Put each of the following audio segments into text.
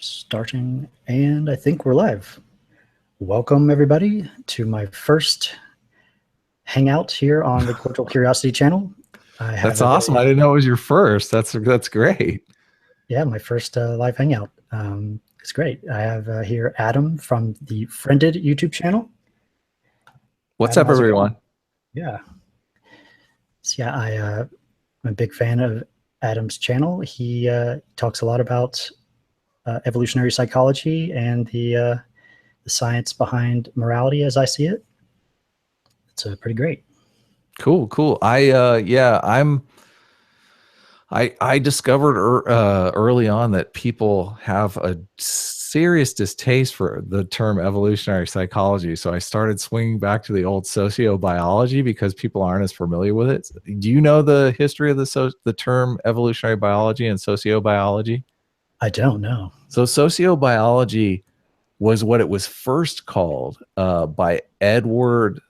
Starting, and I think we're live. Welcome, everybody, to my first hangout here on the Cordial Curiosity channel. That's awesome. I didn't know it was your first. That's great. Yeah, my first live hangout. It's great. I have here Adam from the Friended YouTube channel. What's Adam, up, everyone? Yeah. So yeah, I'm a big fan of Adam's channel. He talks a lot about evolutionary psychology and the science behind morality as I see it. It's pretty great. Cool. I discovered early on that people have a serious distaste for the term evolutionary psychology. So I started swinging back to the old sociobiology because people aren't as familiar with it. Do you know the history of the term evolutionary biology and sociobiology? I don't know. So sociobiology was what it was first called by Edward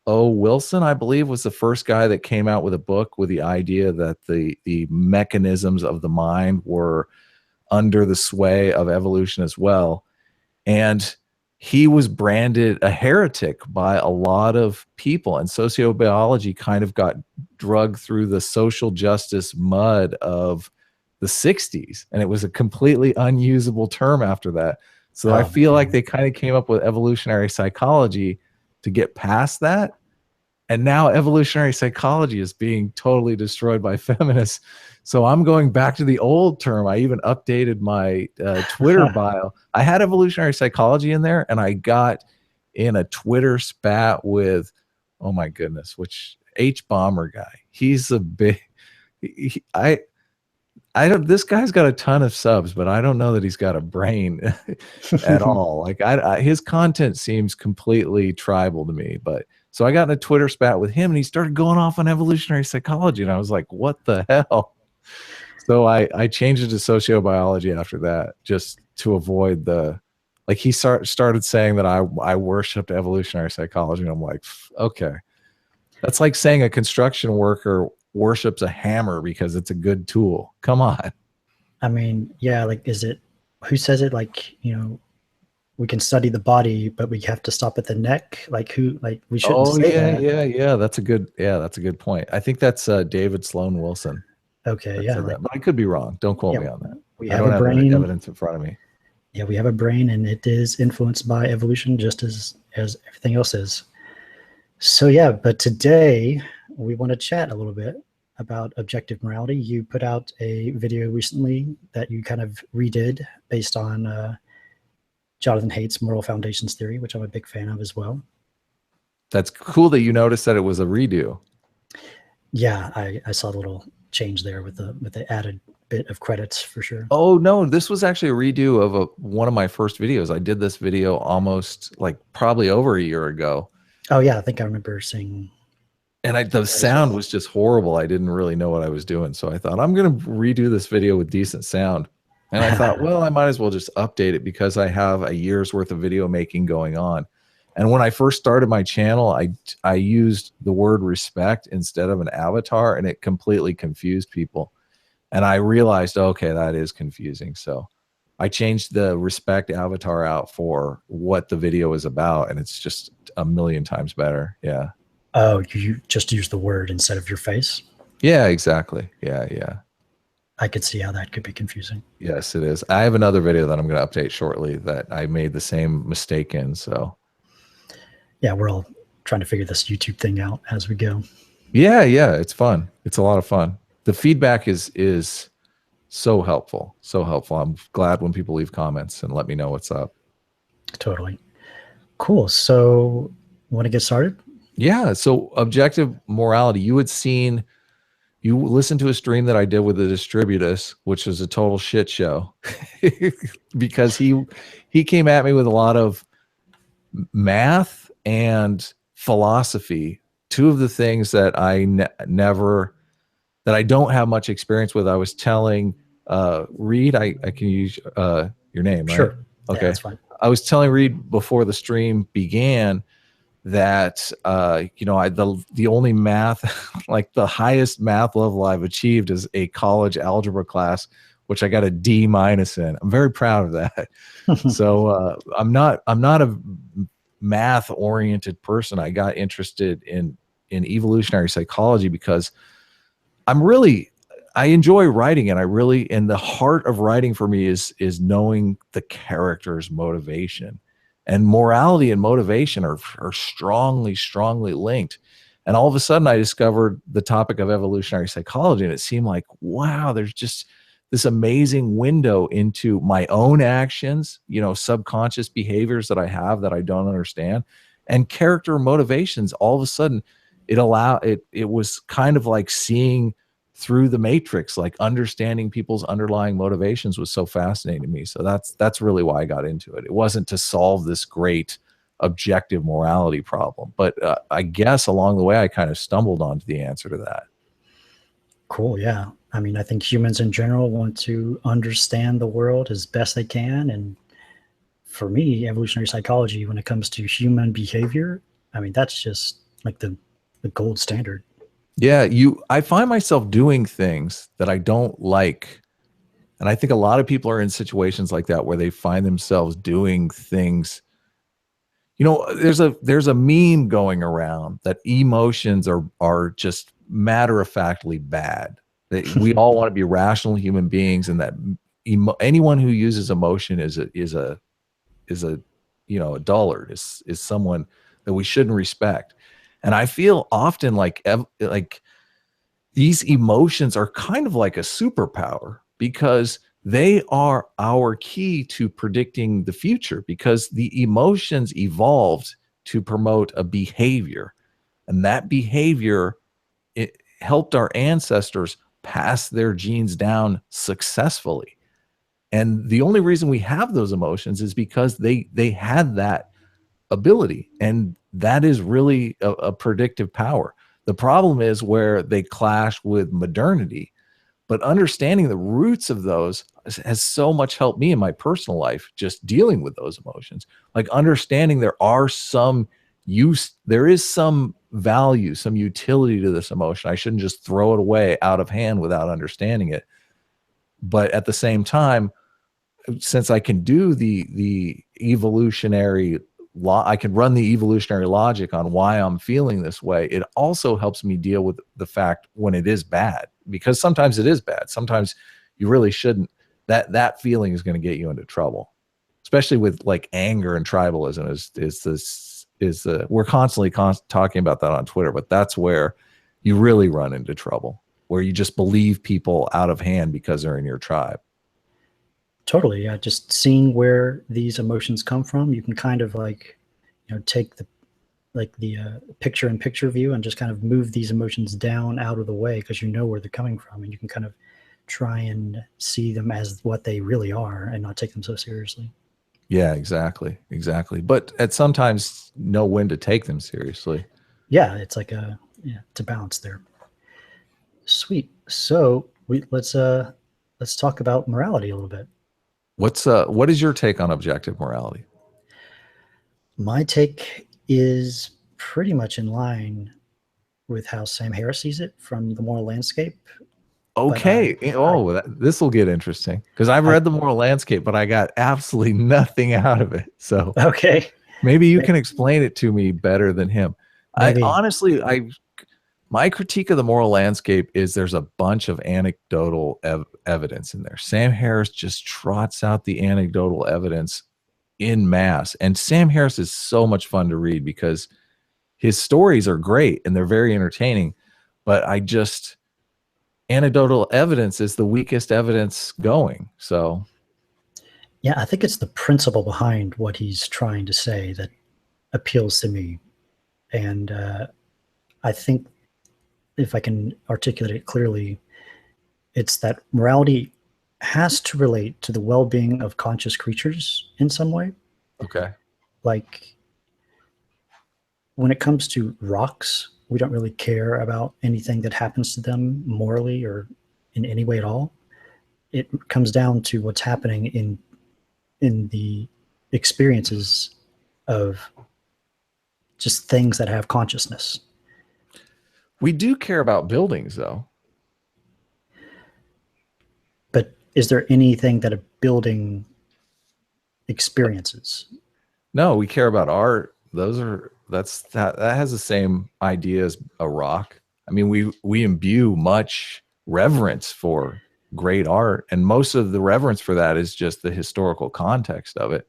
O. Wilson, I believe, was the first guy that came out with a book with the idea that the mechanisms of the mind were under the sway of evolution as well. And he was branded a heretic by a lot of people, and sociobiology kind of got dragged through the social justice mud of the 60s, and it was a completely unusable term after that. So I feel like they kind of came up with evolutionary psychology to get past that. And now evolutionary psychology is being totally destroyed by feminists. So I'm going back to the old term. I even updated my Twitter bio. I had evolutionary psychology in there, and I got in a Twitter spat with, oh my goodness, which H-Bomber guy. He's a big, I don't, this guy's got a ton of subs, but I don't know that he's got a brain at all. Like his content seems completely tribal to me, but so I got in a Twitter spat with him, and he started going off on evolutionary psychology, and I was like, what the hell? So I changed it to sociobiology after that, just to avoid the, like, he started saying that I worshiped evolutionary psychology, and I'm like, okay. That's like saying a construction worker worships a hammer because it's a good tool. Come on. I mean, yeah, like, who says it? Like, we can study the body, but we have to stop at the neck. Like, we shouldn't say that. Yeah. That's a good point. I think that's David Sloan Wilson. Okay, yeah. But I could be wrong. Don't quote me on that. We have a brain. Any evidence in front of me. Yeah, we have a brain, and it is influenced by evolution just as everything else is. So yeah, but today we want to chat a little bit about objective morality. You put out a video recently that you kind of redid based on Jonathan Haidt's moral foundations theory, which I'm a big fan of as well. That's cool that you noticed that it was a redo. Yeah, I saw a little change there with the added bit of credits for sure. Oh no, this was actually a redo of one of my first videos. I did this video almost probably over a year ago. Oh yeah, I think I remember seeing. And the sound was just horrible. I didn't really know what I was doing. So I thought, I'm going to redo this video with decent sound. And I thought, well, I might as well just update it because I have a year's worth of video making going on. And when I first started my channel, I used the word respect instead of an avatar, and it completely confused people. And I realized, okay, that is confusing. So I changed the respect avatar out for what the video is about, and it's just a million times better. Yeah. Oh, you just use the word instead of your face? Yeah, exactly. Yeah. I could see how that could be confusing. Yes, it is. I have another video that I'm going to update shortly that I made the same mistake in. So yeah, we're all trying to figure this YouTube thing out as we go. Yeah, it's fun. It's a lot of fun. The feedback is so helpful. So helpful. I'm glad when people leave comments and let me know what's up. Totally. Cool. So want to get started? Yeah. So objective morality, you listened to a stream that I did with the Distributus, which was a total shit show because he came at me with a lot of math and philosophy, two of the things that I don't have much experience with. I was telling Reed, I can use your name, right? Sure. Okay. Yeah, that's fine. I was telling Reed before the stream began that the only math, like the highest math level I've achieved is a college algebra class which I got a D- in. I'm very proud of that. So I'm not a math oriented person. I got interested in evolutionary psychology because I enjoy writing, and and the heart of writing for me is knowing the character's motivation. And morality and motivation are strongly linked. And all of a sudden I discovered the topic of evolutionary psychology, and it seemed like, wow, there's just this amazing window into my own actions, subconscious behaviors that I have that I don't understand, and character motivations. All of a sudden it was kind of like seeing through the matrix, like understanding people's underlying motivations was so fascinating to me. So that's really why I got into it. It wasn't to solve this great objective morality problem, but I guess along the way I kind of stumbled onto the answer to that. Cool. Yeah. I mean, I think humans in general want to understand the world as best they can. And for me, evolutionary psychology, when it comes to human behavior, I mean, that's just like the gold standard. Yeah, I find myself doing things that I don't like. And I think a lot of people are in situations like that where they find themselves doing things. There's a meme going around that emotions are just matter of factly bad. That we all want to be rational human beings, and that anyone who uses emotion is a a dullard, is someone that we shouldn't respect. And I feel often like these emotions are kind of like a superpower, because they are our key to predicting the future, because the emotions evolved to promote a behavior, and that behavior, it helped our ancestors pass their genes down successfully. And the only reason we have those emotions is because they had that ability, and that is really a predictive power. The problem is where they clash with modernity, but understanding the roots of those has so much helped me in my personal life, just dealing with those emotions. Like understanding there is some value, some utility to this emotion. I shouldn't just throw it away out of hand without understanding it. But at the same time, since I can do the evolutionary I can run the evolutionary logic on why I'm feeling this way, it also helps me deal with the fact when it is bad, because sometimes it is bad. Sometimes you really shouldn't. That feeling is going to get you into trouble, especially with like anger and tribalism. We're constantly talking about that on Twitter, but that's where you really run into trouble, where you just believe people out of hand because they're in your tribe. Totally. Yeah. Just seeing where these emotions come from, you can kind of take the picture in picture view and just kind of move these emotions down out of the way, because you know where they're coming from, and you can kind of try and see them as what they really are and not take them so seriously. Yeah, exactly. But at sometimes know when to take them seriously. Yeah. It's like it's a balance there. Sweet. So let's talk about morality a little bit. What is your take on objective morality? My take is pretty much in line with how Sam Harris sees it from The Moral Landscape. But Okay. This will get interesting, because I've I read The Moral Landscape, but I got absolutely nothing out of it. So okay, maybe you can explain it to me better than him. I maybe honestly, my critique of The Moral Landscape is there's a bunch of anecdotal evidence in there. Sam Harris just trots out the anecdotal evidence in mass, and Sam Harris is so much fun to read because his stories are great and they're very entertaining, but anecdotal evidence is the weakest evidence going. So yeah, I think it's the principle behind what he's trying to say that appeals to me, and I think if I can articulate it clearly, it's that morality has to relate to the well-being of conscious creatures in some way. okay. Like when it comes to rocks, we don't really care about anything that happens to them morally or in any way at all. It comes down to what's happening in the experiences of just things that have consciousness. We do care about buildings though. But is there anything that a building experiences? No, we care about art. That has the same idea as a rock. I mean, we imbue much reverence for great art, and most of the reverence for that is just the historical context of it.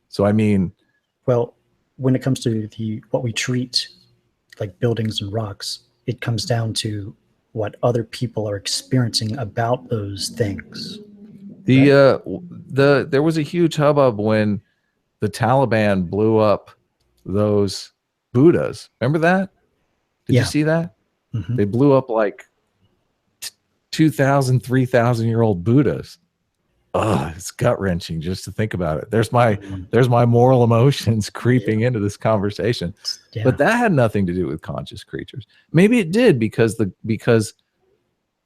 So I mean, Well, when it comes to what we treat like buildings and rocks, it comes down to what other people are experiencing about those things. Right? there was a huge hubbub when the Taliban blew up those Buddhas. Remember that? Did you Yeah. see that? Mm-hmm. They blew up like 2,000, 3,000-year-old Buddhas. Ugh, it's gut wrenching just to think about it. There's my moral emotions creeping into this conversation. Yeah. But that had nothing to do with conscious creatures. Maybe it did because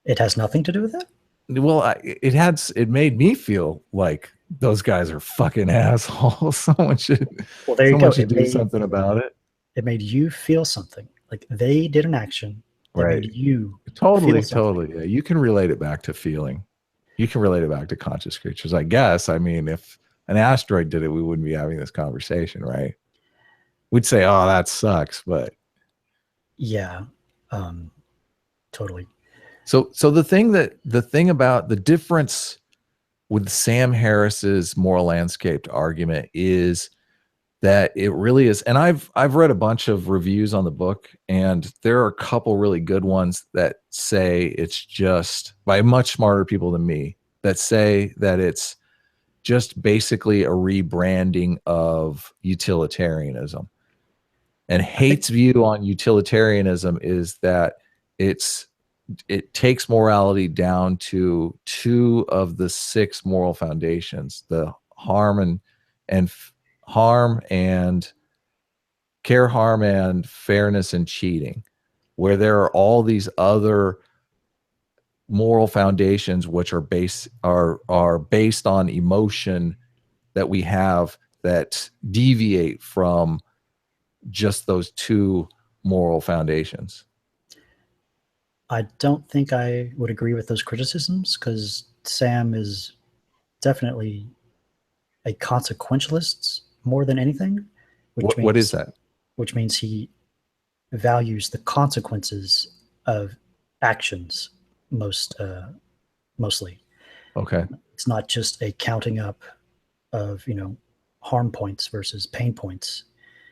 it has nothing to do with that. Well, it made me feel like those guys are fucking assholes. Someone should There you go. do something about it. It made you feel something. Like they did an action that Right. made you totally. Yeah, you can relate it back to feeling. You can relate it back to conscious creatures, I guess. I mean, if an asteroid did it, we wouldn't be having this conversation, right? We'd say, "Oh, that sucks," but yeah, totally. So the thing about the difference with Sam Harris's moral landscape argument is that it really is, and I've read a bunch of reviews on the book, and there are a couple really good ones that say it's just by much smarter people than me that say that it's just basically a rebranding of utilitarianism. And Haidt's view on utilitarianism is that it takes morality down to 2 of the 6 moral foundations: the harm and care, harm, and fairness and cheating, where there are all these other moral foundations which are based on emotion that we have that deviate from just those 2 moral foundations. I don't think I would agree with those criticisms because Sam is definitely a consequentialist more than anything. What is that? Which means he values the consequences of actions mostly. Okay. It's not just a counting up of, harm points versus pain points.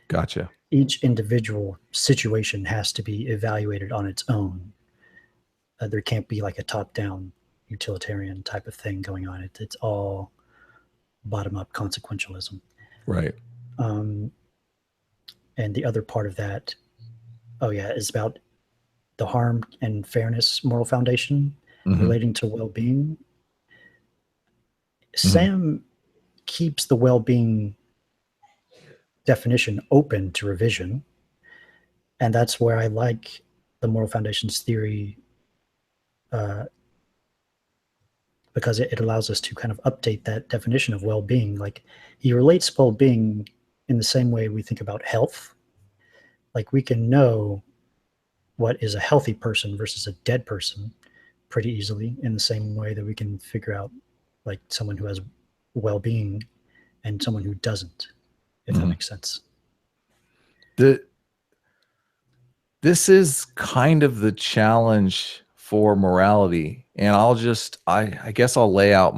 Gotcha. Each individual situation has to be evaluated on its own. There can't be like a top-down utilitarian type of thing going on. It's all bottom-up consequentialism. Right. And the other part of that, is about the harm and fairness moral foundation relating to well-being. Sam keeps the well-being definition open to revision, and that's where I like the moral foundations theory, because it allows us to kind of update that definition of well-being. Like, he relates well-being in the same way we think about health. Like, we can know what is a healthy person versus a dead person pretty easily, in the same way that we can figure out like someone who has well-being and someone who doesn't, if that makes sense. This is kind of the challenge for morality, and I guess I'll lay out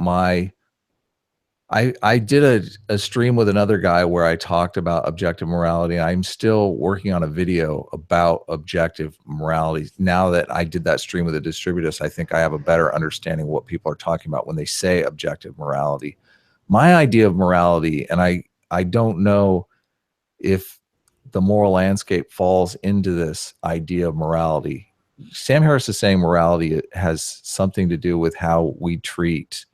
I did a stream with another guy where I talked about objective morality. I'm still working on a video about objective morality. Now that I did that stream with a distributist, I think I have a better understanding of what people are talking about when they say objective morality. My idea of morality, and I don't know if the moral landscape falls into this idea of morality. Sam Harris is saying morality has something to do with how we treat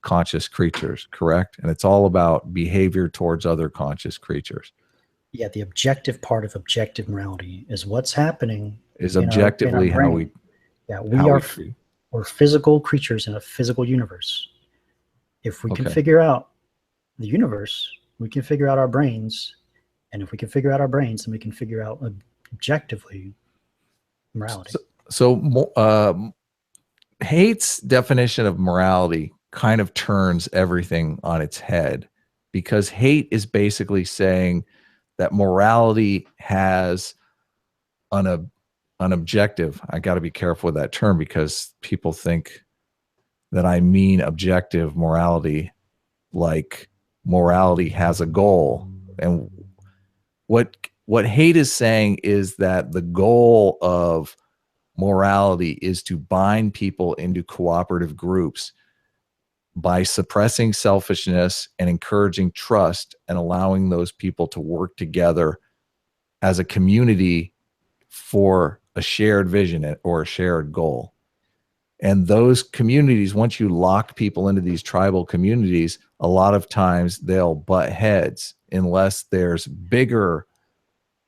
conscious creatures, correct? And it's all about behavior towards other conscious creatures. Yeah, the objective part of objective morality is what's happening is objectively in our brain. We're physical creatures in a physical universe. If we can figure out the universe, we can figure out our brains. And if we can figure out our brains, then we can figure out objectively morality. So Haidt's definition of morality kind of turns everything on its head, because Haidt is basically saying that morality has an objective. I got to be careful with that term because people think that I mean objective morality, like morality has a goal. And what Haidt is saying is that the goal of morality is to bind people into cooperative groups by suppressing selfishness and encouraging trust and allowing those people to work together as a community for a shared vision or a shared goal. And those communities, once you lock people into these tribal communities, a lot of times they'll butt heads unless there's bigger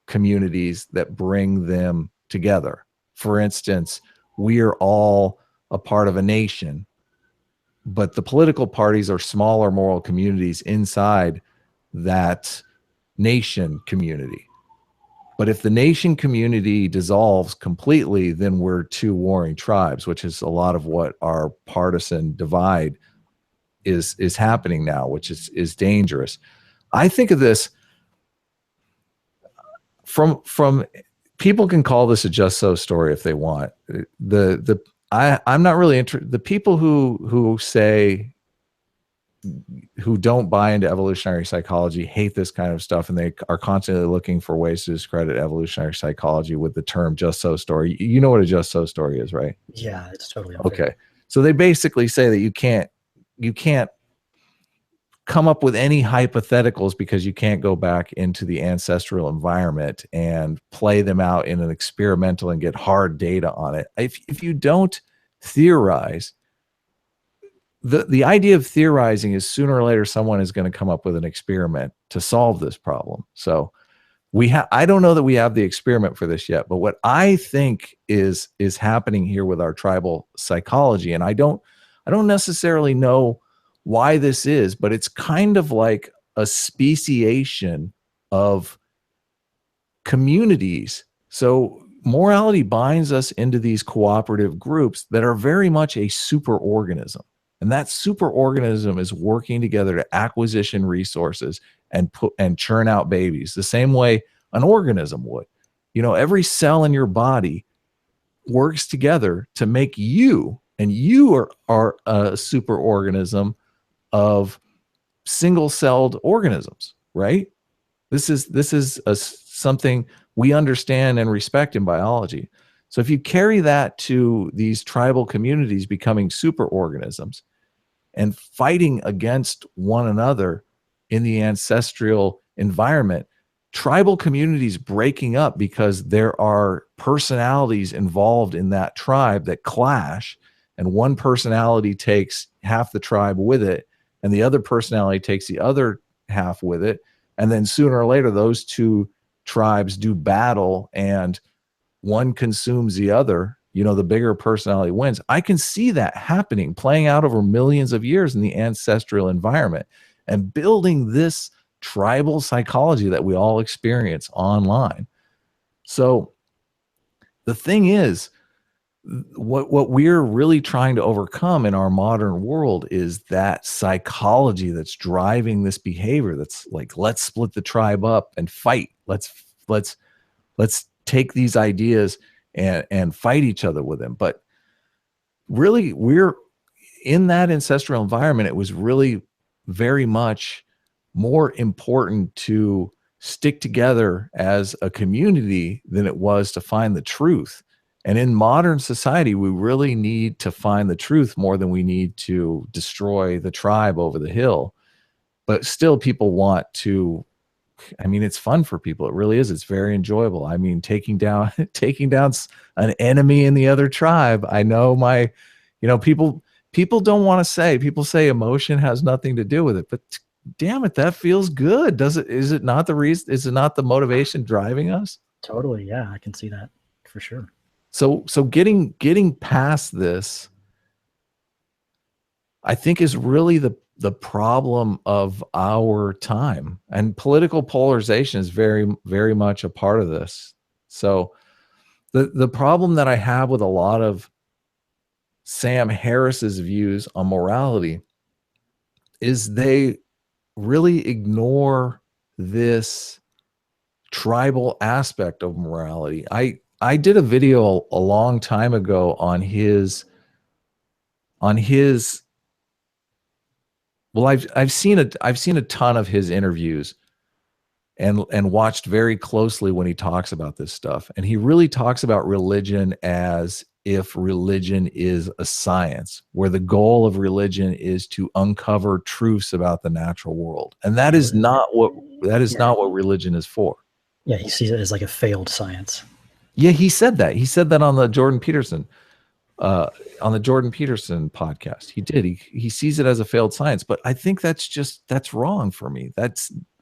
communities that bring them together. For instance, we are all a part of a nation, but the political parties are smaller moral communities inside that nation community. But if the nation community dissolves completely, then we're two warring tribes, which is a lot of what our partisan divide is happening now, which is dangerous. I think of this from people can call this a just so story if they want. I'm not really interested. The people who don't buy into evolutionary psychology hate this kind of stuff, and they are constantly looking for ways to discredit evolutionary psychology with the term just so story. You know what a just so story is, right? Yeah, it's totally unfair. Okay. So they basically say that you can't come up with any hypotheticals because you can't go back into the ancestral environment and play them out in an experimental and get hard data on it. If you don't theorize, the idea of theorizing is sooner or later someone is going to come up with an experiment to solve this problem. So I don't know that we have the experiment for this yet, but what I think is happening here with our tribal psychology, and I don't necessarily know why this is, but it's kind of like a speciation of communities. So morality binds us into these cooperative groups that are very much a superorganism. And that superorganism is working together to acquisition resources and churn out babies the same way an organism would. Every cell in your body works together to make you, and you are a superorganism of single-celled organisms, right? This is something we understand and respect in biology. So if you carry that to these tribal communities becoming superorganisms and fighting against one another in the ancestral environment, tribal communities breaking up because there are personalities involved in that tribe that clash, and one personality takes half the tribe with it, and the other personality takes the other half with it. And then sooner or later, those two tribes do battle and one consumes the other. The bigger personality wins. I can see that happening, playing out over millions of years in the ancestral environment and building this tribal psychology that we all experience online. So the thing is, what we're really trying to overcome in our modern world is that psychology that's driving this behavior. That's like, let's split the tribe up and fight. Let's take these ideas and fight each other with them. But really, we're in that ancestral environment. It was really very much more important to stick together as a community than it was to find the truth. And in modern society, we really need to find the truth more than we need to destroy the tribe over the hill. But still, people want to, it's fun for people. It really is. It's very enjoyable. Taking down an enemy in the other tribe. I know people don't want to say, people say emotion has nothing to do with it, but damn it, that feels good. Is it not the reason? Is it not the motivation driving us? Totally. Yeah, I can see that for sure. So getting past this, I think, is really the problem of our time, and political polarization is very, very much a part of this. So the problem that I have with a lot of Sam Harris's views on morality is they really ignore this tribal aspect of morality. I did a video a long time ago on his well, I've seen a ton of his interviews and watched very closely when he talks about this stuff. And he really talks about religion as if religion is a science, where the goal of religion is to uncover truths about the natural world. And that is not what religion is for. Yeah, he sees it as like a failed science. Yeah, he said that. He said that on the Jordan Peterson podcast. He did. He sees it as a failed science, but I think that's wrong for me.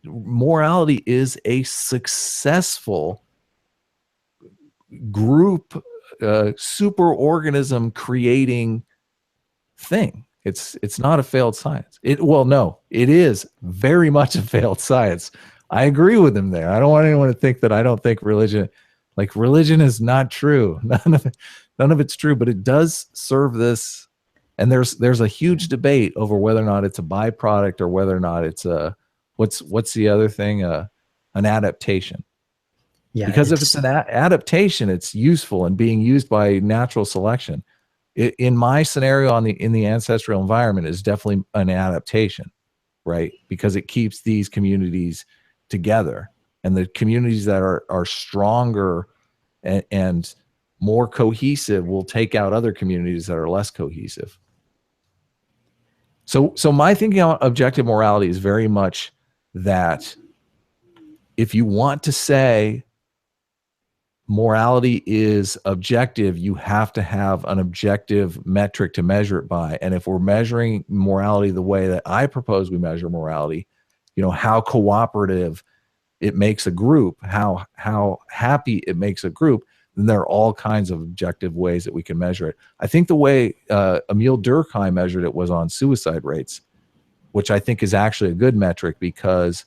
Morality is a successful group, super organism creating thing. It's not a failed science. It is very much a failed science. I agree with him there. I don't want anyone to think that I don't think religion is not true. None of it's true, but it does serve this. And there's a huge debate over whether or not it's a byproduct or whether or not it's a what's the other thing, an adaptation. Yeah, because if it's an adaptation, it's useful and being used by natural selection. In my scenario in the ancestral environment is definitely an adaptation, right? Because it keeps these communities together, and the communities that are stronger and more cohesive will take out other communities that are less cohesive. So my thinking on objective morality is very much that if you want to say morality is objective, you have to have an objective metric to measure it by. And if we're measuring morality the way that I propose we measure morality, how cooperative it makes a group, how happy it makes a group, then there are all kinds of objective ways that we can measure it. I think the way Emil Durkheim measured it was on suicide rates, which I think is actually a good metric, because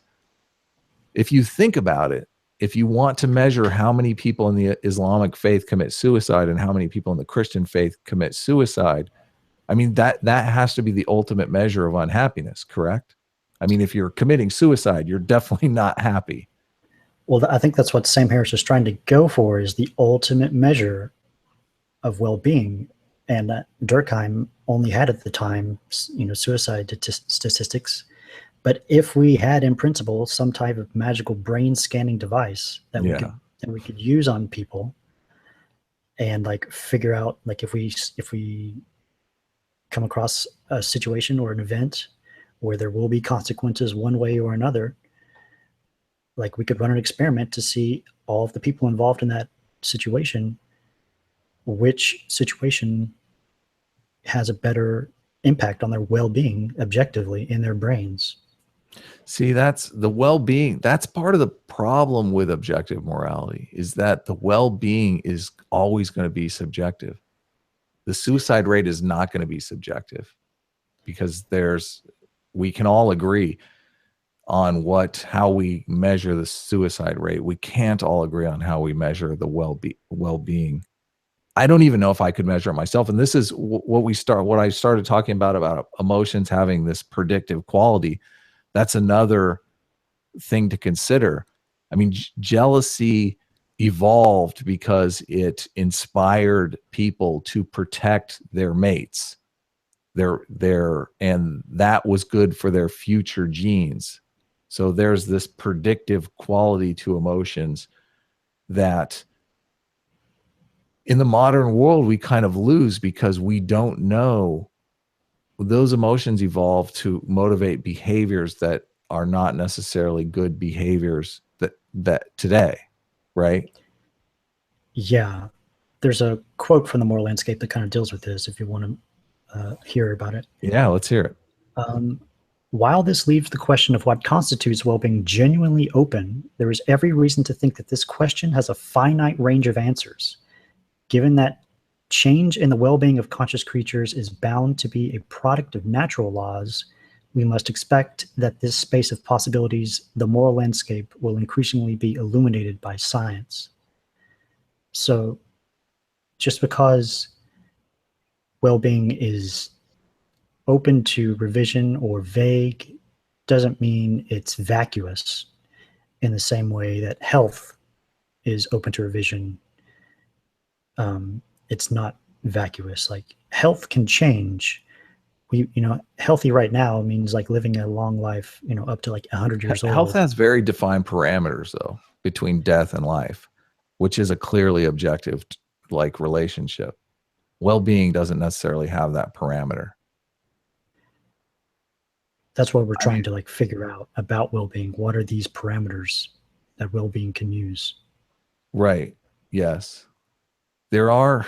if you think about it, if you want to measure how many people in the Islamic faith commit suicide and how many people in the Christian faith commit suicide, I mean, that has to be the ultimate measure of unhappiness, correct? I mean, if you're committing suicide, you're definitely not happy. Well, I think that's what Sam Harris is trying to go for, is the ultimate measure of well-being. And Durkheim only had at the time, suicide statistics. But if we had, in principle, some type of magical brain scanning device that we could use on people, and figure out, if we come across a situation or an event where there will be consequences one way or another, we could run an experiment to see all of the people involved in that situation, which situation has a better impact on their well-being objectively in their brains. See, that's the well-being. That's part of the problem with objective morality, is that the well-being is always going to be subjective. The suicide rate is not going to be subjective, because we can all agree on how we measure the suicide rate. We can't all agree on how we measure the well-being. I don't even know if I could measure it myself. And this is what I started talking about emotions having this predictive quality. That's another thing to consider. I mean, jealousy evolved because it inspired people to protect their mates. And that was good for their future genes. So there's this predictive quality to emotions that in the modern world we kind of lose, because we don't know. Those emotions evolve to motivate behaviors that are not necessarily good behaviors that today, right? Yeah. There's a quote from The Moral Landscape that kind of deals with this, if you want to hear about it. Yeah, let's hear it. While this leaves the question of what constitutes well-being genuinely open, there is every reason to think that this question has a finite range of answers. Given that change in the well-being of conscious creatures is bound to be a product of natural laws, we must expect that this space of possibilities, the moral landscape, will increasingly be illuminated by science. So just because well-being is open to revision or vague doesn't mean it's vacuous in the same way that health is open to revision. It's not vacuous. Like health can change. Healthy right now means like living a long life, up to like 100 years old. Health has very defined parameters though, between death and life, which is a clearly objective like relationship. Well-being doesn't necessarily have that parameter. That's what we're trying to like figure out about well-being. What are these parameters that well-being can use? Right. Yes. There are,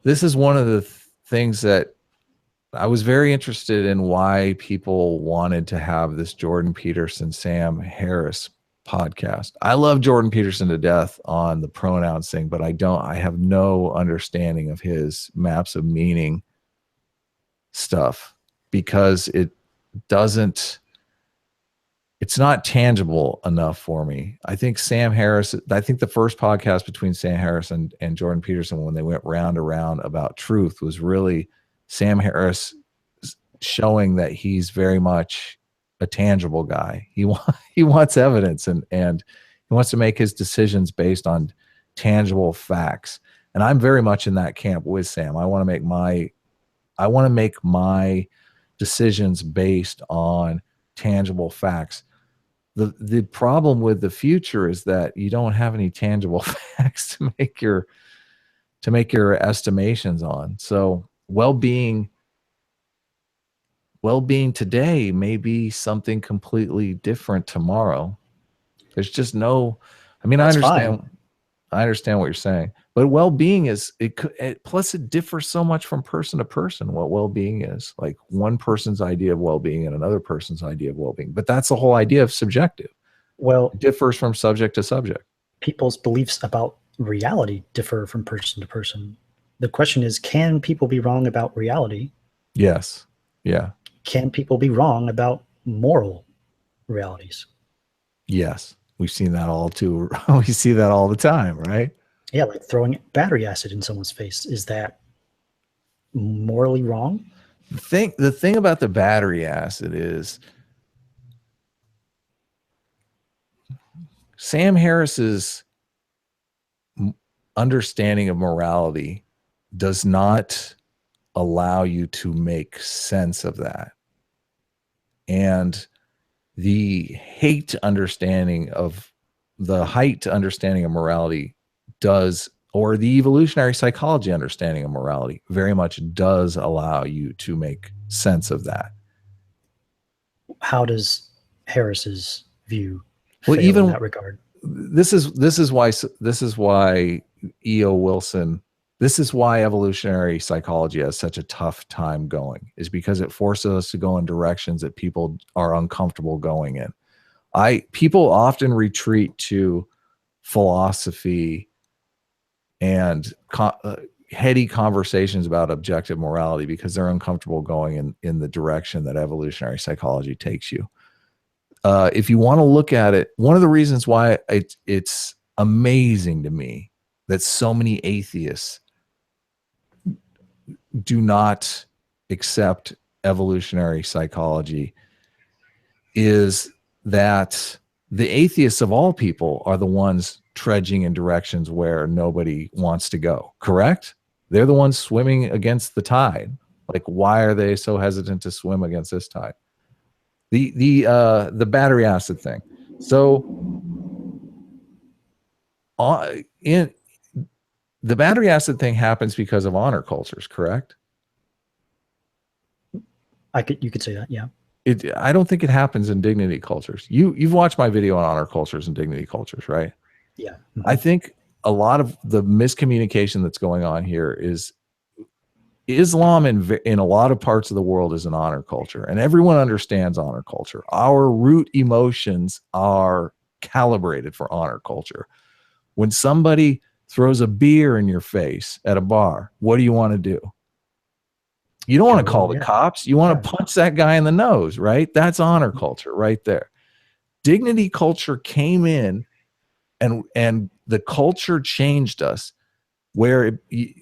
this is one of the things that I was very interested in, why people wanted to have this Jordan Peterson, Sam Harris podcast. I love Jordan Peterson to death on the pronouns thing, but I have no understanding of his maps of meaning stuff, because it's not tangible enough for me. I think the first podcast between Sam Harris and Jordan Peterson, when they went round around about truth, was really Sam Harris showing that he's very much a tangible guy. He wants evidence and he wants to make his decisions based on tangible facts. And I'm very much in that camp with Sam. I want to make my decisions based on tangible facts. The problem with the future is that you don't have any tangible facts to make your estimations on. So well-being today may be something completely different tomorrow. There's just no, That's fine. I understand what you're saying, but well-being plus it differs so much from person to person, what well-being is. Like one person's idea of well-being and another person's idea of well-being, but that's the whole idea of subjective. Well, it differs from subject to subject. People's beliefs about reality differ from person to person. The question is, can people be wrong about reality? Yes. Yeah. Can people be wrong about moral realities? Yes. We've seen that all too. We see that all the time, right? Yeah, like throwing battery acid in someone's face. Is that morally wrong? The thing about the battery acid is Sam Harris's understanding of morality does not allow you to make sense of that. And the Haidt understanding of morality does, or the evolutionary psychology understanding of morality very much does allow you to make sense of that. How does Harris's view fail in that regard? This is why E.O. Wilson, this is why evolutionary psychology has such a tough time going, is because it forces us to go in directions that people are uncomfortable going in. People often retreat to philosophy and heady conversations about objective morality because they're uncomfortable going in the direction that evolutionary psychology takes you. If you want to look at it, one of the reasons why it's amazing to me that so many atheists do not accept evolutionary psychology is that the atheists of all people are the ones trudging in directions where nobody wants to go, correct? They're the ones swimming against the tide. Like, why are they so hesitant to swim against this tide? The battery acid thing. So in the battery acid thing happens because of honor cultures, correct? You could say that, yeah. I don't think it happens in dignity cultures. You've watched my video on honor cultures and dignity cultures, right? Yeah. I think a lot of the miscommunication that's going on here is Islam in a lot of parts of the world is an honor culture, and everyone understands honor culture. Our root emotions are calibrated for honor culture. When somebody throws a beer in your face at a bar, what do you want to do? You don't want to call the cops. You want to punch that guy in the nose, right? That's honor culture right there. Dignity culture came in and the culture changed us. where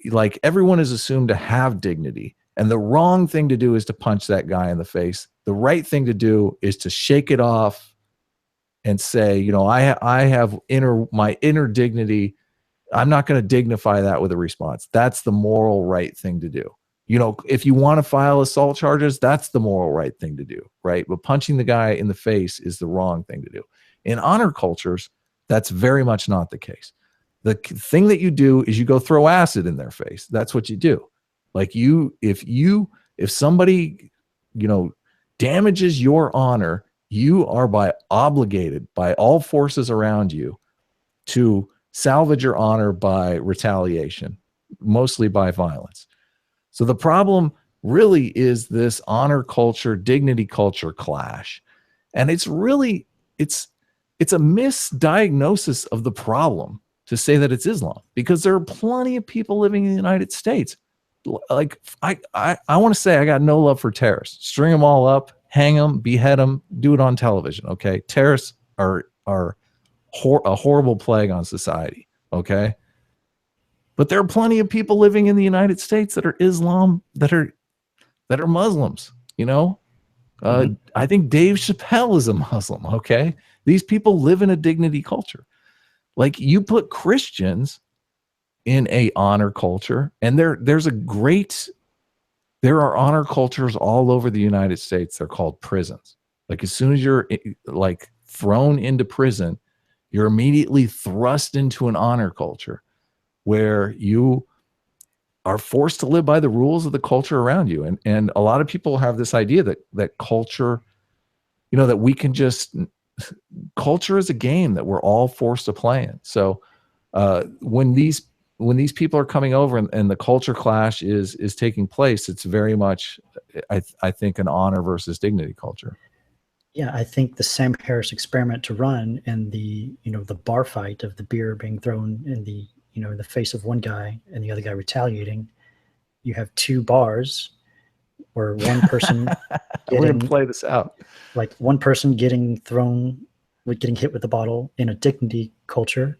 like everyone is assumed to have dignity. And the wrong thing to do is to punch that guy in the face. The right thing to do is to shake it off and say, you know, I have my inner dignity. I'm not going to dignify that with a response. That's the moral right thing to do. You know, if you want to file assault charges, that's the moral right thing to do, right? But punching the guy in the face is the wrong thing to do. In honor cultures, that's very much not the case. The thing that you do is you go throw acid in their face. That's what you do. Like if somebody, you know, damages your honor, you are obligated by all forces around you to salvage your honor by retaliation, mostly by violence. So the problem really is this honor culture, dignity culture clash. And it's really, it's a misdiagnosis of the problem to say that it's Islam, because there are plenty of people living in the United States. Like I want to say I got no love for terrorists. String them all up, hang them, behead them, do it on television. Okay. Terrorists are a horrible plague on society. Okay. But there are plenty of people living in the United States that are Islam, that are Muslims, you know. I think Dave Chappelle is a Muslim. Okay. These people live in a dignity culture. Like, you put Christians in a honor culture, and there are honor cultures all over the United States. They're called prisons. Like, as soon as you're like thrown into prison, you're immediately thrust into an honor culture where you are forced to live by the rules of the culture around you. And a lot of people have this idea that culture, you know, that we can just, culture is a game that we're all forced to play in. So when these people are coming over and the culture clash is taking place, it's very much, I think, an honor versus dignity culture. Yeah, I think the Sam Harris experiment to run and the bar fight of the beer being thrown in the the face of one guy and the other guy retaliating. You have two bars where one person we're going to play this out. Like, one person getting hit with the bottle in a dignity culture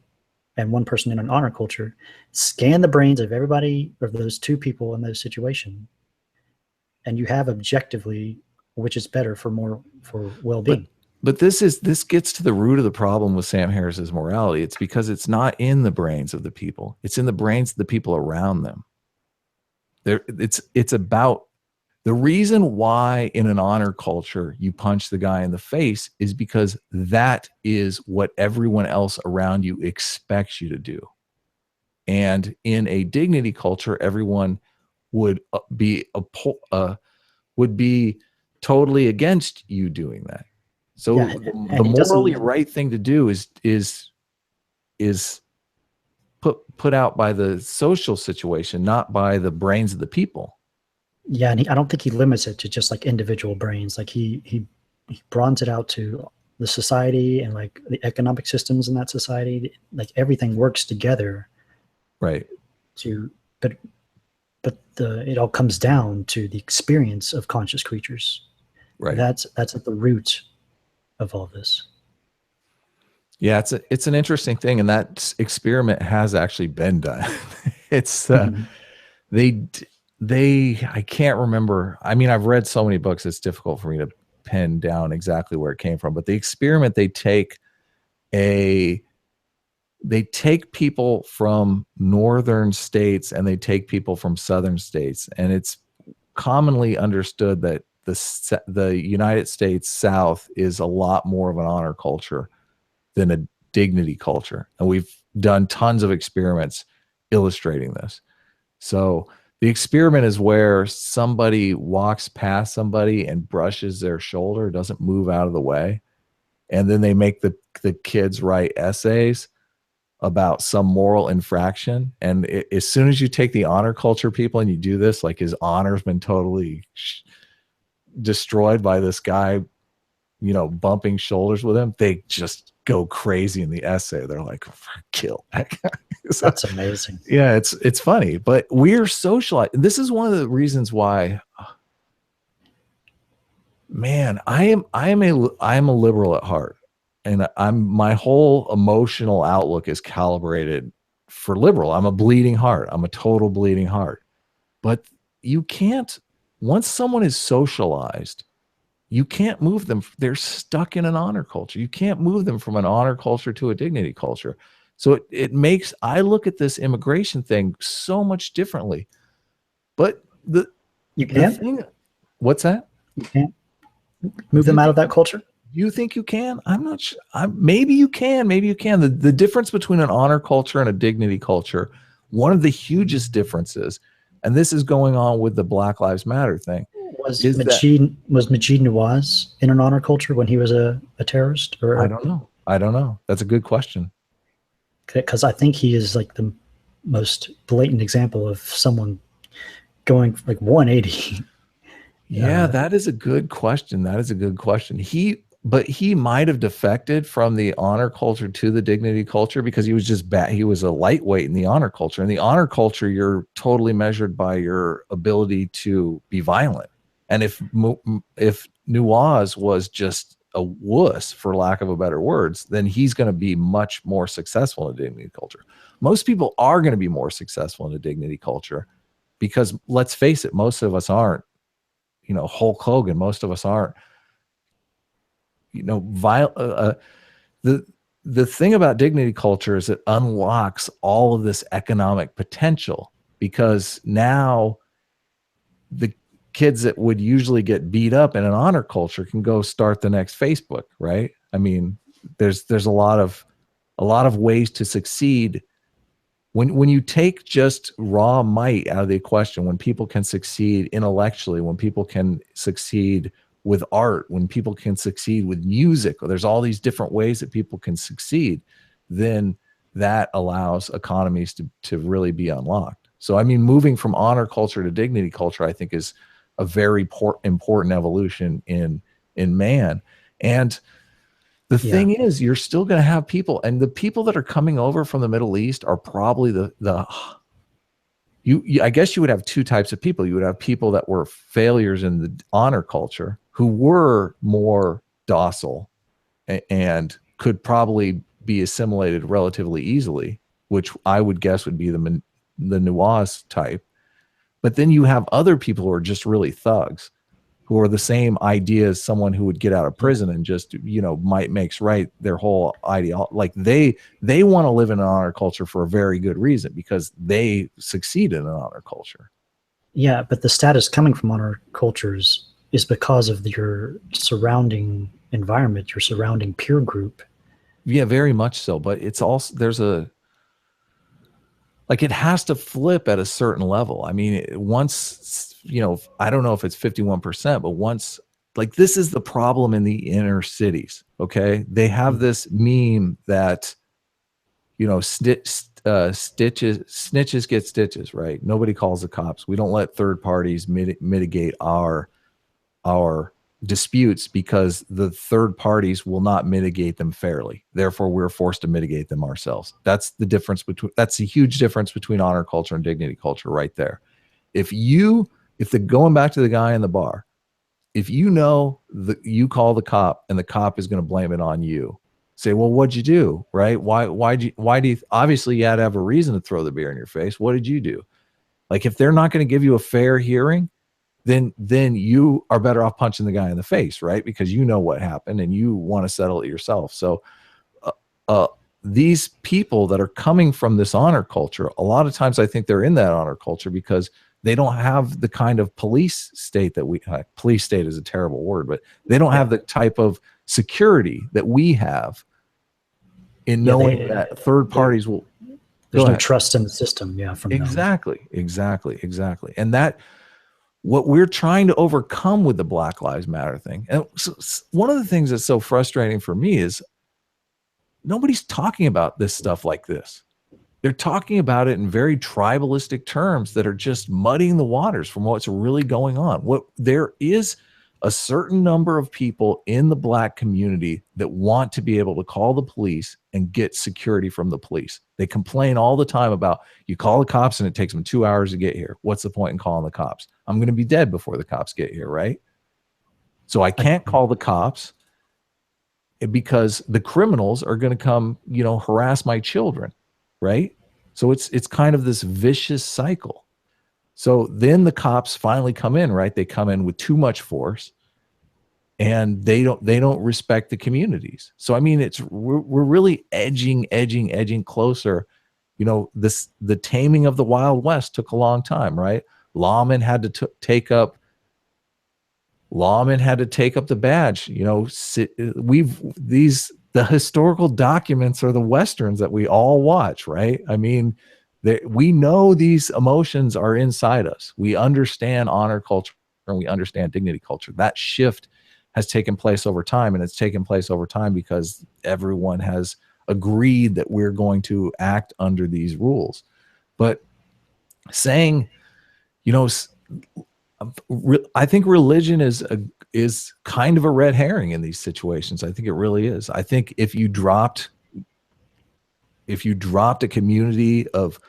and one person in an honor culture. Scan the brains of everybody, of those two people in those situations, and you have objectively which is better for well-being. But this gets to the root of the problem with Sam Harris's morality. It's because it's not in the brains of the people. It's in the brains of the people around them. It's about the reason why in an honor culture you punch the guy in the face is because that is what everyone else around you expects you to do. And in a dignity culture, everyone would be totally against you doing that. So yeah, the morally right thing to do is put out by the social situation, not by the brains of the people. Yeah, and I don't think he limits it to just like individual brains. Like he broadens it out to the society and like the economic systems in that society. Like, everything works together, right? But it all comes down to the experience of conscious creatures. Right. That's at the root of all this. Yeah, it's an interesting thing, and that experiment has actually been done. It's I can't remember. I mean, I've read so many books, it's difficult for me to pin down exactly where it came from. But the experiment, they take people from northern states and they take people from southern states, and it's commonly understood that the United States South is a lot more of an honor culture than a dignity culture. And we've done tons of experiments illustrating this. So the experiment is where somebody walks past somebody and brushes their shoulder, doesn't move out of the way. And then they make the kids write essays about some moral infraction. And as soon as you take the honor culture people and you do this, like, his honor's been totally destroyed by this guy, bumping shoulders with him, they just go crazy in the essay. They're like, kill that guy. So, that's amazing. Yeah, it's funny, but we're socialized. This is one of the reasons why, man, I am a liberal at heart, and my whole emotional outlook is calibrated for liberal. I'm a bleeding heart. I'm a total bleeding heart. But you can't, once someone is socialized, you can't move them. They're stuck in an honor culture. You can't move them from an honor culture to a dignity culture. So it makes, I look at this immigration thing so much differently. But the thing, what's that? You can't move them out of that culture? You think you can? I'm not sure. Maybe you can. Maybe you can. The difference between an honor culture and a dignity culture, one of the hugest differences, and this is going on with the Black Lives Matter thing, was Majid Nawaz in an honor culture when he was a terrorist? Or I don't know. That's a good question. Because I think he is like the most blatant example of someone going like 180. Yeah, that is a good question. That is a good question. But he might have defected from the honor culture to the dignity culture because he was just bad. He was a lightweight in the honor culture. In the honor culture, you're totally measured by your ability to be violent. And if Nawaz was just a wuss, for lack of a better words, then he's going to be much more successful in a dignity culture. Most people are going to be more successful in a dignity culture because, let's face it, most of us aren't, Hulk Hogan. Most of us aren't, the thing about dignity culture is it unlocks all of this economic potential, because now the kids that would usually get beat up in an honor culture can go start the next Facebook, right? I mean, there's a lot of ways to succeed when you take just raw might out of the equation. When people can succeed intellectually, when people can succeed with art, when people can succeed with music, or there's all these different ways that people can succeed, then that allows economies to really be unlocked. So, I mean, moving from honor culture to dignity culture, I think, is a very important evolution in man. And the thing is, you're still going to have people, and the people that are coming over from the Middle East are probably I guess you would have two types of people. You would have people that were failures in the honor culture who were more docile and could probably be assimilated relatively easily, which I would guess would be the Nawaz type. But then you have other people who are just really thugs, who are the same idea as someone who would get out of prison and just, might makes right, their whole ideology. Like they want to live in an honor culture for a very good reason, because they succeed in an honor culture. Yeah, but the status coming from honor cultures is because of your surrounding environment, your surrounding peer group. Yeah, very much so. But it's also, it has to flip at a certain level. I mean, once, I don't know if it's 51%, but once, this is the problem in the inner cities. Okay. They have this meme that, snitches get stitches, right? Nobody calls the cops. We don't let third parties mitigate our disputes because the third parties will not mitigate them fairly. Therefore, we're forced to mitigate them ourselves. That's the huge difference between honor culture and dignity culture right there. Going back to the guy in the bar, if you call the cop and the cop is going to blame it on you, say, well, what'd you do? Right? Why do you, obviously you had to have a reason to throw the beer in your face. What did you do? If they're not going to give you a fair hearing, then you are better off punching the guy in the face, right? Because you know what happened and you want to settle it yourself. So these people that are coming from this honor culture, a lot of times I think they're in that honor culture because they don't have the kind of police state that police state is a terrible word, but they don't have the type of security that we have in knowing that third parties will. There's no trust in the system. Yeah. From exactly. And that, what we're trying to overcome with the Black Lives Matter thing. And so one of the things that's so frustrating for me is nobody's talking about this stuff like this. They're talking about it in very tribalistic terms that are just muddying the waters from what's really going on. There is a certain number of people in the Black community that want to be able to call the police and get security from the police. They complain all the time about, you call the cops and it takes them 2 hours to get here. What's the point in calling the cops? I'm going to be dead before the cops get here, right? So I can't call the cops because the criminals are going to come, harass my children, right? So it's kind of this vicious cycle. So then the cops finally come in, right? They come in with too much force, and they don't respect the communities. So I mean, we're really edging closer. You know, the taming of the Wild West took a long time, right? Lawmen had to take up the badge. You know, the historical documents are the Westerns that we all watch, right? I mean, we know these emotions are inside us. We understand honor culture and we understand dignity culture. That shift has taken place over time, and it's taken place over time because everyone has agreed that we're going to act under these rules. But saying, you know, I think religion is kind of a red herring in these situations. I think it really is. I think if you dropped a community of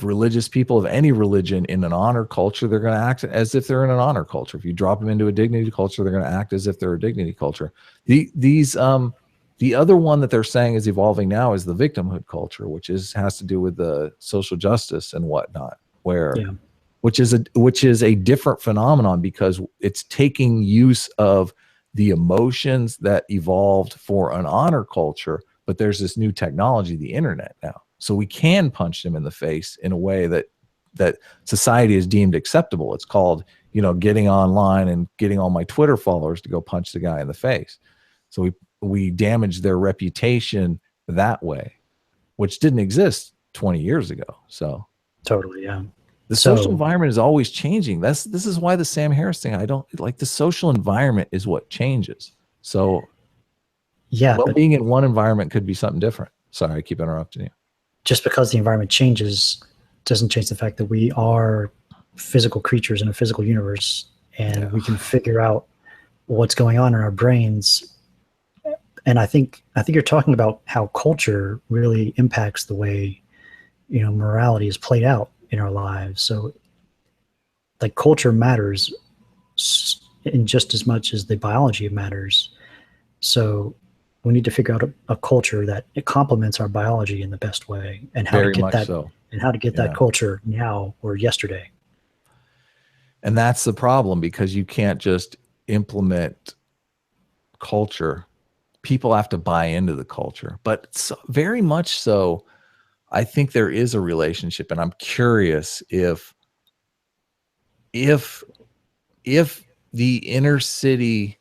religious people of any religion in an honor culture, they're going to act as if they're in an honor culture. If you drop them into a dignity culture, they're going to act as if they're a dignity culture. The other one that they're saying is evolving now is the victimhood culture, which has to do with the social justice and whatnot, which is a different phenomenon because it's taking use of the emotions that evolved for an honor culture, but there's this new technology, the internet now. So we can punch them in the face in a way that society is deemed acceptable. It's called, you know, getting online and getting all my Twitter followers to go punch the guy in the face. So we damage their reputation that way, which didn't exist 20 years ago. So totally, yeah. The social environment is always changing. This is why the Sam Harris thing, I don't like. The social environment is what changes. So yeah, being in one environment could be something different. Sorry, I keep interrupting you. Just because the environment changes doesn't change the fact that we are physical creatures in a physical universe, and we can figure out what's going on in our brains. And I think you're talking about how culture really impacts the way, you know, morality is played out in our lives. So like culture matters in just as much as the biology matters. So we need to figure out a culture that it complements our biology in the best way, and how to get that, and how to get that culture now or yesterday. And that's the problem, because you can't just implement culture. People have to buy into the culture, but very much so, I think there is a relationship, and I'm curious if the inner city,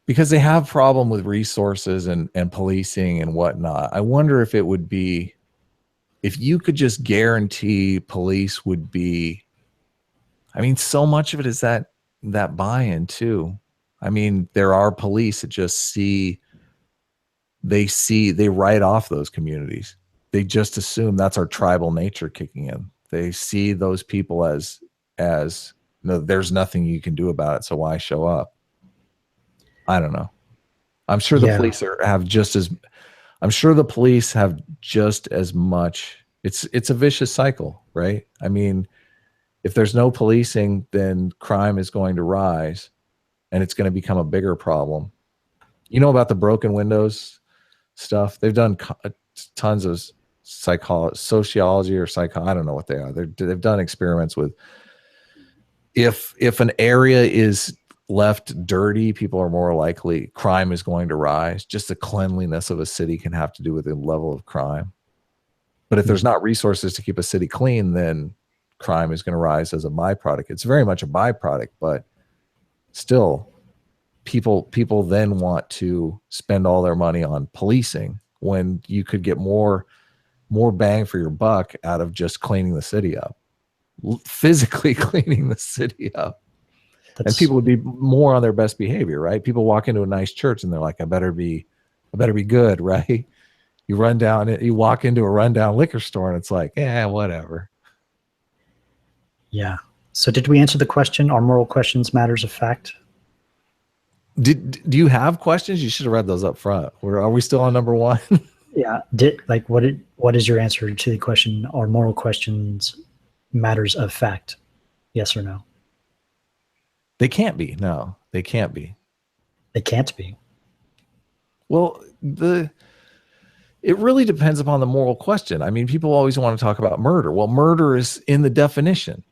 because they have problem with resources and policing and whatnot, I wonder if it would be, if you could just guarantee police would be, I mean, so much of it is that buy-in too. I mean, there are police that just they write off those communities. They just assume that's our tribal nature kicking in. They see those people as no, there's nothing you can do about it, so why show up? I don't know. I'm sure the police have just as much. It's a vicious cycle, right? I mean, if there's no policing, then crime is going to rise, and it's going to become a bigger problem. You know about the broken windows stuff? They've done tons of sociology or I don't know what they are. They've done experiments with if an area is left dirty, people are more likely, crime is going to rise. Just the cleanliness of a city can have to do with the level of crime. But if there's not resources to keep a city clean, then crime is going to rise as a byproduct. It's very much a byproduct, but still, people then want to spend all their money on policing when you could get more bang for your buck out of just cleaning the city up, physically cleaning the city up. And people would be more on their best behavior, right? People walk into a nice church and they're like, I better be good, right? You walk into a rundown liquor store and it's like, yeah, whatever. Yeah. So did we answer the question? Are moral questions matters of fact? Do you have questions? You should have read those up front. Are we still on number one? Yeah. What is your answer to the question? Are moral questions matters of fact? Yes or no? They can't be. No, they can't be. They can't be. Well, It really depends upon the moral question. I mean, people always want to talk about murder. Well, murder is in the definition.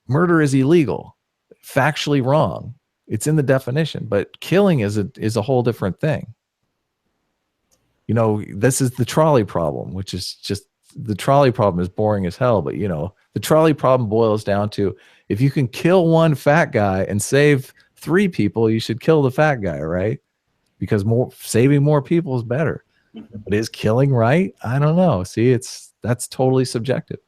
Murder is illegal, factually wrong. It's in the definition, but killing is a whole different thing. You know, this is the trolley problem, which is just, the trolley problem is boring as hell. But, you know, the trolley problem boils down to, if you can kill one fat guy and save 3 people, you should kill the fat guy, right? Because saving more people is better. But is killing right? I don't know. See, that's totally subjective.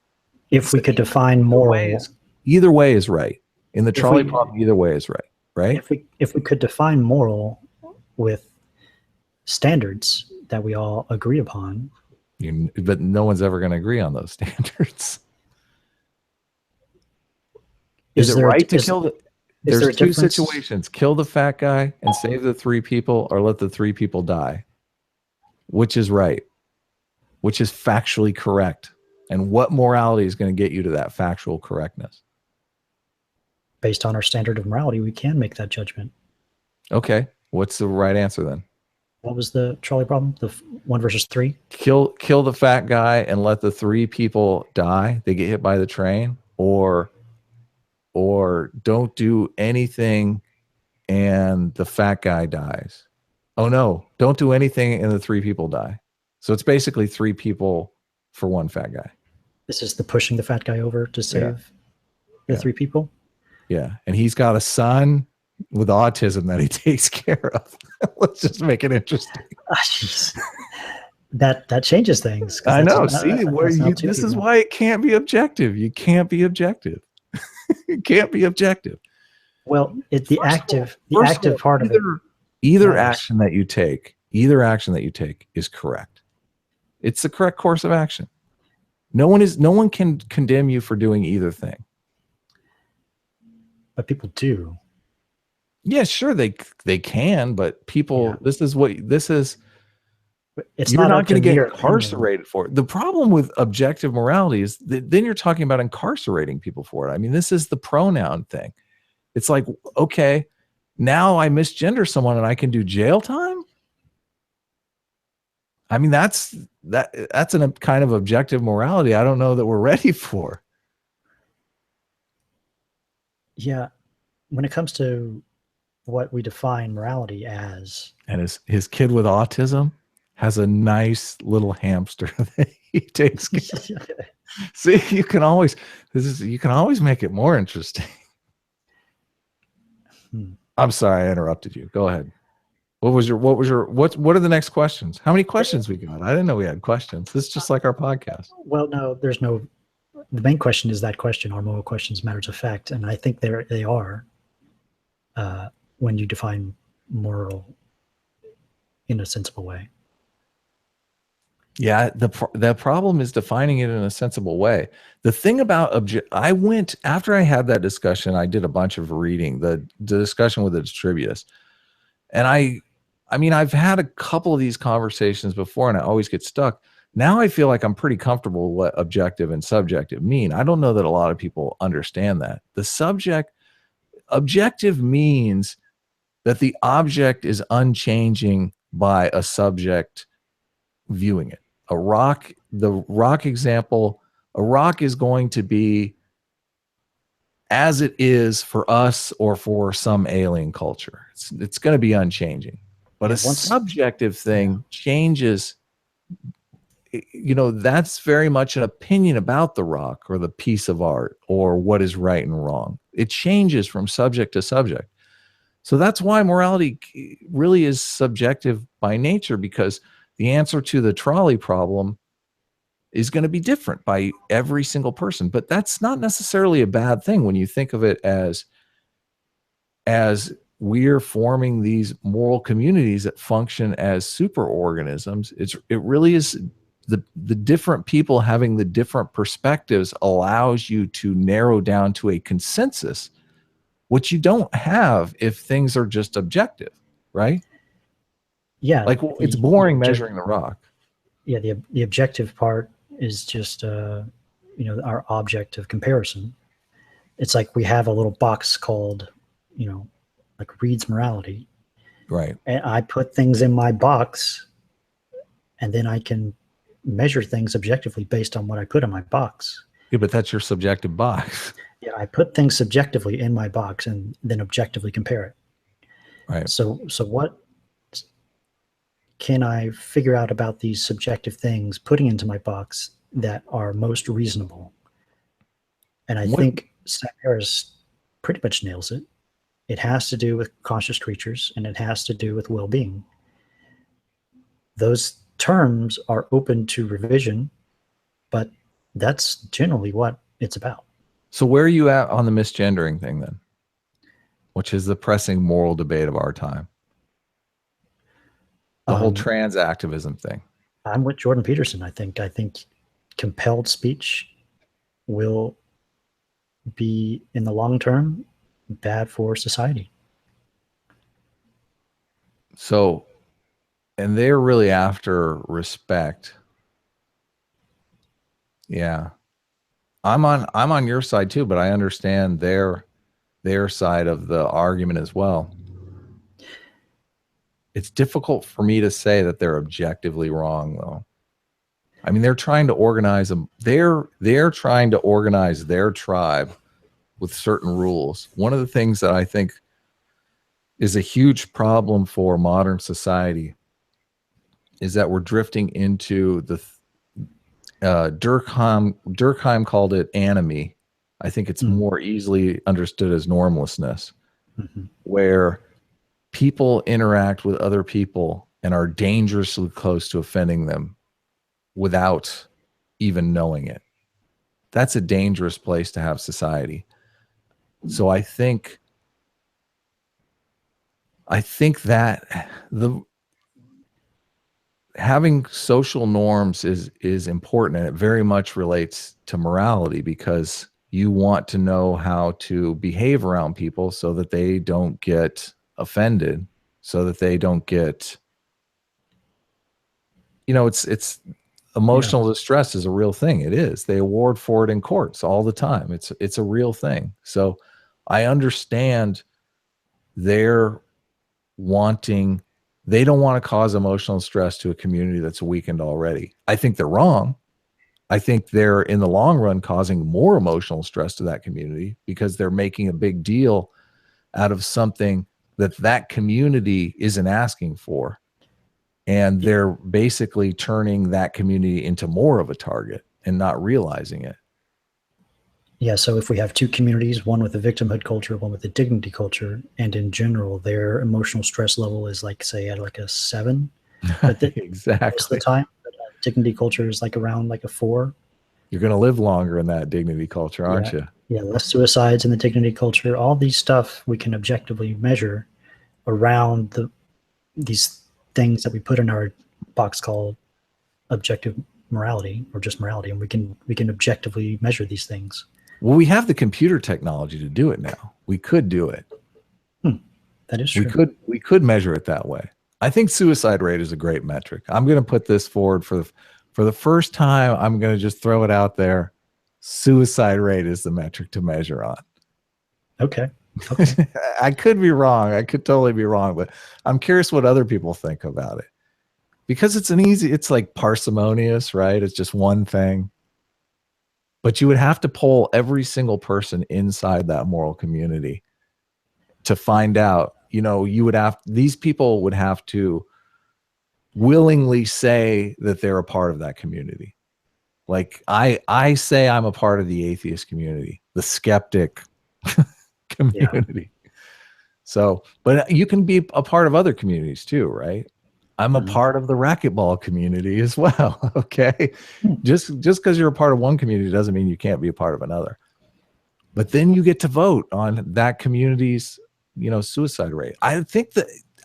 If we could define moral, either way is right. In the trolley problem, either way is right, right? If we could define moral with standards that we all agree upon, but no one's ever going to agree on those standards. Is it right to kill the? There's 2 situations: kill the fat guy and save the 3 people, or let the 3 people die. Which is right? Which is factually correct? And what morality is going to get you to that factual correctness? Based on our standard of morality, we can make that judgment. Okay. What's the right answer then? What was the trolley problem? The 1 versus 3? Kill the fat guy and let the 3 people die. They get hit by the train, or don't do anything and the fat guy dies. Oh no, don't do anything and the 3 people die. So it's basically 3 people for 1 fat guy. This is the pushing the fat guy over to save the 3 people? Yeah. And he's got a son with autism that he takes care of. Let's just make it interesting. That changes things. I know. This is why it can't be objective. You can't be objective. It can't be objective. Well, the active part of it. Either action that you take is correct. It's the correct course of action. No one can condemn you for doing either thing. But people do. Yeah, sure, they can, but people, this is. It's you're not going to get incarcerated for it. The problem with objective morality is then you're talking about incarcerating people for it. I mean, this is the pronoun thing. It's like, okay, now I misgender someone and I can do jail time. I mean, that's a kind of objective morality I don't know that we're ready for. Yeah. When it comes to what we define morality as. And his kid with autism has a nice little hamster that he takes care of. See, you can always make it more interesting. I'm sorry I interrupted you. Go ahead. What are the next questions? How many questions we got? I didn't know we had questions. This is just like our podcast. Well, no, the main question is that question, are moral questions matters of fact? And I think they are when you define moral in a sensible way. Yeah, the problem is defining it in a sensible way. The thing about after I had that discussion, I did a bunch of reading, the discussion with the distributist. And I mean, I've had a couple of these conversations before and I always get stuck. Now I feel like I'm pretty comfortable with what objective and subjective mean. I don't know that a lot of people understand that. Objective means that the object is unchanging by a subject viewing it. The rock example, a rock is going to be as it is for us or for some alien culture. It's going to be unchanging. But a subjective thing changes. You know, that's very much an opinion about the rock or the piece of art or what is right and wrong. It changes from subject to subject. So that's why morality really is subjective by nature, because the answer to the trolley problem is going to be different by every single person. But that's not necessarily a bad thing when you think of it as we're forming these moral communities that function as superorganisms. It really is the different people having the different perspectives allows you to narrow down to a consensus, which you don't have if things are just objective, right? Yeah. Like it's boring measuring the rock. Yeah. The objective part is just, our object of comparison. It's like we have a little box called, like Reed's morality. Right. And I put things in my box and then I can measure things objectively based on what I put in my box. Yeah, but that's your subjective box. Yeah, I put things subjectively in my box and then objectively compare it. Right. So what can I figure out about these subjective things putting into my box that are most reasonable? And I think Sam Harris pretty much nails it. It has to do with conscious creatures, and it has to do with well-being. Those terms are open to revision, but that's generally what it's about. So where are you at on the misgendering thing then? Which is the pressing moral debate of our time. The whole trans activism thing. I'm with Jordan Peterson. I think compelled speech will be, in the long term, bad for society. So, and they're really after respect. Yeah. I'm on your side too, but I understand their side of the argument as well. It's difficult for me to say that they're objectively wrong, though. I mean, they're trying to organize them. They're trying to organize their tribe with certain rules. One of the things that I think is a huge problem for modern society is that we're drifting into the Durkheim called it anomie. I think it's more easily understood as normlessness, where people interact with other people and are dangerously close to offending them without even knowing it. That's a dangerous place to have society. So I think that having social norms is important, and it very much relates to morality, because you want to know how to behave around people so that they don't get offended, so that they don't get, it's emotional distress is a real thing. It is. They award for it in courts all the time. It's a real thing. So I understand they're wanting, they don't want to cause emotional stress to a community that's weakened already. I think they're wrong. I think they're, in the long run, causing more emotional stress to that community because they're making a big deal out of something that community isn't asking for. And they're basically turning that community into more of a target and not realizing it. Yeah, so if we have two communities, one with a victimhood culture, one with a dignity culture, and in general, their emotional stress level is like, say, at like a 7. But exactly. Most of the time, dignity culture is like around like a 4. You're going to live longer in that dignity culture, aren't you? Yeah, less suicides in the dignity culture. All these stuff we can objectively measure around these things that we put in our box called objective morality, or just morality, and we can objectively measure these things. Well, we have the computer technology to do it now. We could do it. That is true. We could measure it that way. I think suicide rate is a great metric. I'm going to put this forward for the first time. I'm going to just throw it out there. Suicide rate is the metric to measure on. Okay. I could be wrong. I could totally be wrong, but I'm curious what other people think about it, because it's like parsimonious, right? It's just one thing. But you would have to poll every single person inside that moral community to find out, these people would have to willingly say that they're a part of that community. Like I say I'm a part of the atheist community, the skeptic community. Yeah. So, but you can be a part of other communities too, right? I'm a part of the racquetball community as well. Okay. Just because you're a part of one community doesn't mean you can't be a part of another. But then you get to vote on that community's, suicide rate. I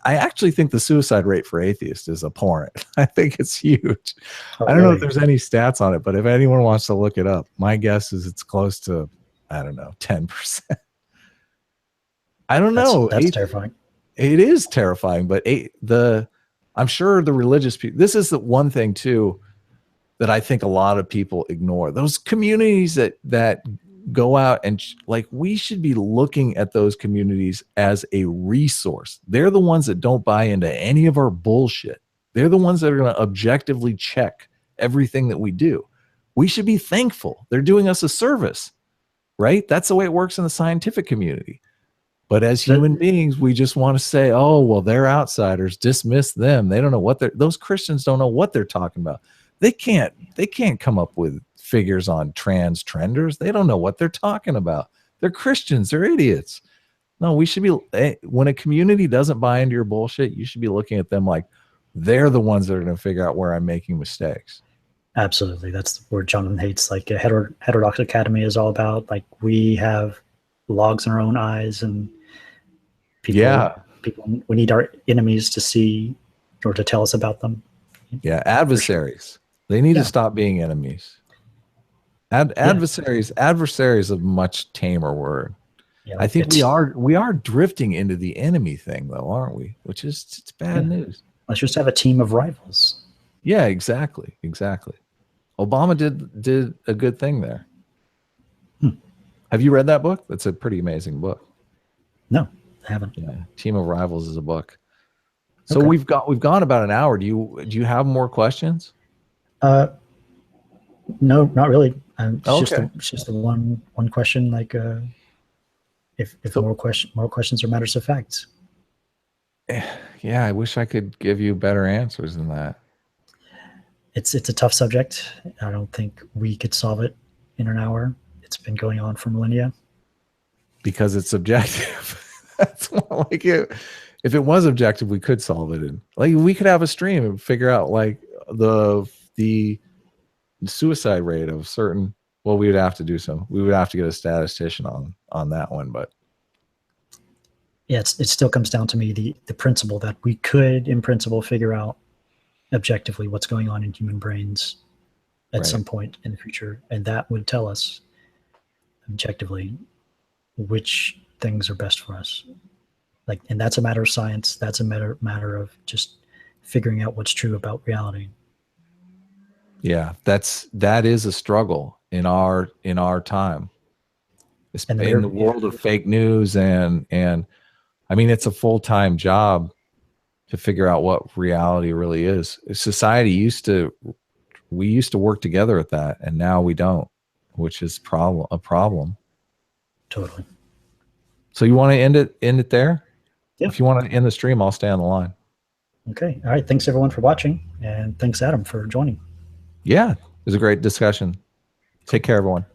actually think the suicide rate for atheists is abhorrent. I think it's huge. I don't know if there's any stats on it, but if anyone wants to look it up, my guess is it's close to, 10%. I don't know. That's terrifying. It is terrifying, but I'm sure the religious people, this is the one thing too that I think a lot of people ignore. Those communities that go out and we should be looking at those communities as a resource. They're the ones that don't buy into any of our bullshit. They're the ones that are going to objectively check everything that we do. We should be thankful. They're doing us a service, right? That's the way it works in the scientific community. But as human beings, we just want to say, oh, well, they're outsiders. Dismiss them. They don't know what those Christians don't know what they're talking about. They can't come up with figures on trenders. They don't know what they're talking about. They're Christians. They're idiots. No, we should be, when a community doesn't buy into your bullshit, you should be looking at them like they're the ones that are going to figure out where I'm making mistakes. Absolutely. That's where Jonathan Haidt's like a heterodox academy is all about. Like, we have logs in our own eyes, and people, we need our enemies to see or to tell us about them. Yeah. Adversaries. They need to stop being enemies. Adversaries is a much tamer word. Yeah, I think we are drifting into the enemy thing, though, aren't we? Which is, it's bad news. Let's just have a team of rivals. Yeah, exactly. Obama did a good thing there. Have you read that book? That's a pretty amazing book. No, I haven't. Yeah, Team of Rivals is a book. So we've gone about an hour. Do you have more questions? No, not really. It's just the one question. Like, if more questions are matters of facts. Yeah, I wish I could give you better answers than that. It's a tough subject. I don't think we could solve it in an hour. It's been going on for millennia. Because it's subjective. That's more like it. If it was objective, we could solve it. And like, we could have a stream and figure out like the suicide rate of certain. Well, we would have to get a statistician on that one, but yeah, it still comes down to me the principle that we could, in principle, figure out objectively what's going on in human brains at some point in the future, and that would tell us objectively which things are best for us. Like, and that's a matter of science. That's a matter of just figuring out what's true about reality. Yeah, that is a struggle in our time, in the world of fake news, and I mean, it's a full-time job to figure out what reality really is. Society we used to work together at that, and now we don't, which is a problem. Totally. So you want to end it there? Yeah. If you want to end the stream, I'll stay on the line. Okay. All right. Thanks everyone for watching, and thanks Adam for joining. Yeah, it was a great discussion. Take care, everyone.